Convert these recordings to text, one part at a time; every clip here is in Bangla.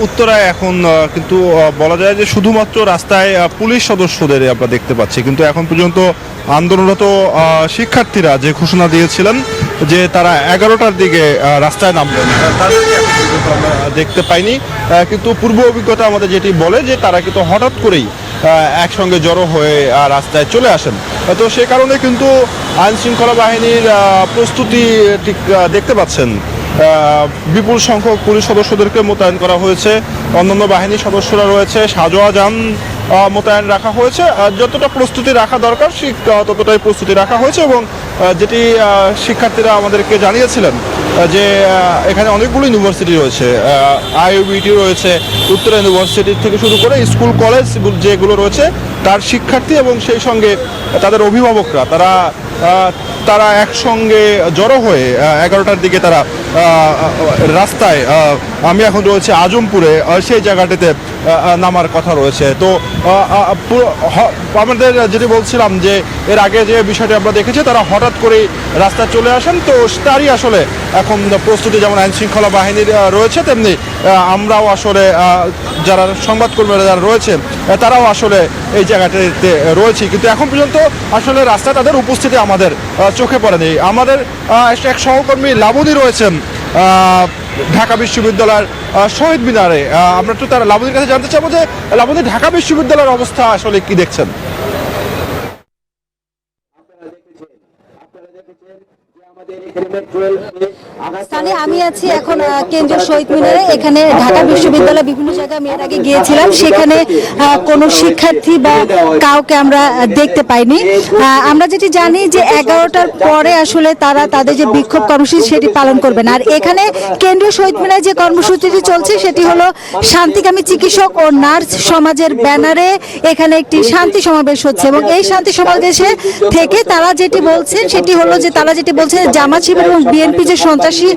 উত্তরায় এখন কিন্তু বলা যায় যে শুধুমাত্র রাস্তায় পুলিশ সদস্যদের আমরা দেখতে পাচ্ছি, কিন্তু এখন পর্যন্ত আন্দোলনরত শিক্ষার্থীরা যে ঘোষণা দিয়েছিলেন যে তারা 11টার দিকে রাস্তায় নামবেন, তাদেরকে এখন পর্যন্ত আমরা দেখতে পাইনি। কিন্তু পূর্ব অভিজ্ঞতা আমাদের যেটি বলে যে তারা কিন্তু হঠাৎ করেই একসঙ্গে জড়ো হয়ে রাস্তায় চলে আসেন। তো সে কারণে কিন্তু আইন শৃঙ্খলা বাহিনীর প্রস্তুতি ঠিক দেখতে পাচ্ছেন। বিপুল সংখ্যক পুলিশ সদস্যদেরকে মোতায়েন করা হয়েছে, অন্যান্য বাহিনীর সদস্যরা রয়েছে, সাজোয়া যান মোতায়েন রাখা হয়েছে। যতটা প্রস্তুতি রাখা দরকার ততটাই প্রস্তুতি রাখা হয়েছে। এবং যেটি শিক্ষার্থীরা আমাদেরকে জানিয়েছিলেন যে এখানে অনেকগুলো ইউনিভার্সিটি রয়েছে, আইইউবিটি রয়েছে, উত্তরা ইউনিভার্সিটি থেকে শুরু করে স্কুল কলেজ যেগুলো রয়েছে তার শিক্ষার্থী এবং সেই সঙ্গে তাদের অভিভাবকরা তারা একসঙ্গে জড়ো হয়ে 11টার দিকে তারা রাস্তায়, আমি এখন রয়েছে আজমপুরে, সেই জায়গাটিতে নামার কথা রয়েছে। তো আমাদের যেটি বলছিলাম যে এর আগে যে বিষয়টি আমরা দেখেছি তারা হঠাৎ করেই রাস্তায় চলে আসেন, তো তারই আসলে এখন প্রস্তুতি যেমন আইন শৃঙ্খলা বাহিনীর রয়েছে, তেমনি আমরাও আসলে যারা সংবাদকর্মীরা যারা রয়েছে তারাও আসলে এই জায়গাটিতে রয়েছে। কিন্তু এখন পর্যন্ত আসলে রাস্তায় তাদের উপস্থিতি আমাদের চোখে পড়েনি। আমাদের এক সহকর্মী লাবণী রয়েছেন ঢাকা বিশ্ববিদ্যালয়ের শহীদ মিনারে। আমরা একটু তার লাবণীর কাছে জানতে চাবো যে লাবণী, ঢাকা বিশ্ববিদ্যালয়ের অবস্থা আসলে কি দেখছেন? স্থানে আমি আছি এখন কেন্দ্রীয় শহীদ মিনারে। এখানে ঢাকা বিশ্ববিদ্যালয়ে বিভিন্ন জায়গায় আমি এর আগে গিয়েছিলাম, সেখানে কোনো শিক্ষার্থী বা কাউকে আমরা দেখতে পাইনি। আমরা যেটি জানি যে 11টার পরে আসলে তারা তাদের যে বিক্ষোভ কর্মসূচি সেটি পালন করবেন। আর এখানে কেন্দ্রীয় শহীদ মিনারে যে কর্মসূচিটি চলছে সেটি হলো শান্তিকামী চিকিৎসক ও নার্স সমাজের ব্যানারে এখানে একটি শান্তি সমাবেশ হচ্ছে। এবং এই শান্তি সমাবেশে থেকে তারা যেটি বলছেন সেটি হলো যে তারা যেটি বলছেন জামাত শিবির এবং বিএনপি যে সন্ত্রাসী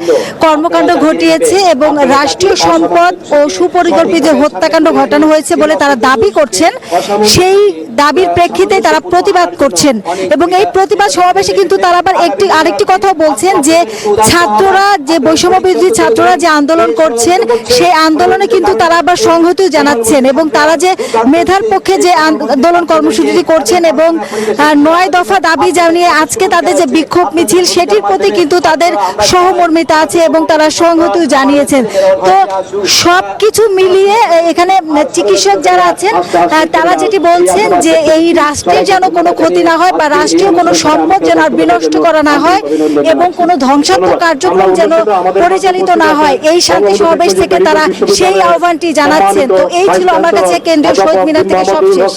কর্মকাণ্ড ঘটিয়েছে এবং রাষ্ট্রীয় সম্পদ ও সুপরিকল্পিত হত্যাকাণ্ড ঘটানো হয়েছে বলে তারা দাবি করছেন, সেই দাবির প্রেক্ষিতে তারা প্রতিবাদ করছেন। এবং এই প্রতিবাদ সমাবেশে কিন্তু তারা আবার আরেকটি কথাও বলছেন যে ছাত্ররা, যে বৈষম্য বিরোধী ছাত্ররা যে আন্দোলন করছেন সেই আন্দোলনে কিন্তু তারা আবার সংহতি জানাচ্ছেন এবং তারা যে মেধার পক্ষে যে আন্দোলন কর্মসূচিটি করছেন এবং 9 দফা দাবি জানিয়ে আজকে তাদের যে বিক্ষোভ মিছিল সেটির প্রতি কিন্তু তাদের সহমর্মিতা আছে এবং তারা সংহতি জানিয়েছেন। তো সবকিছু মিলিয়ে এখানে চিকিৎসক যারা আছেন তারা যেটি বলছেন যে এই রাষ্ট্রের যেন কোনো ক্ষতি না হয় বা রাষ্ট্রীয় কোনো সম্পদ যেন আর বিনষ্ট করা না হয় এবং কোনো ধ্বংসাত্মক কার্যক্রম যেন পরিচালিত না হয়, এই শান্তি সমাবেশ থেকে তারা সেই আহ্বানটি জানাচ্ছেন। তো এই ছিল আমার কাছে কেন্দ্রীয় শহীদ মিনার থেকে সবশেষ।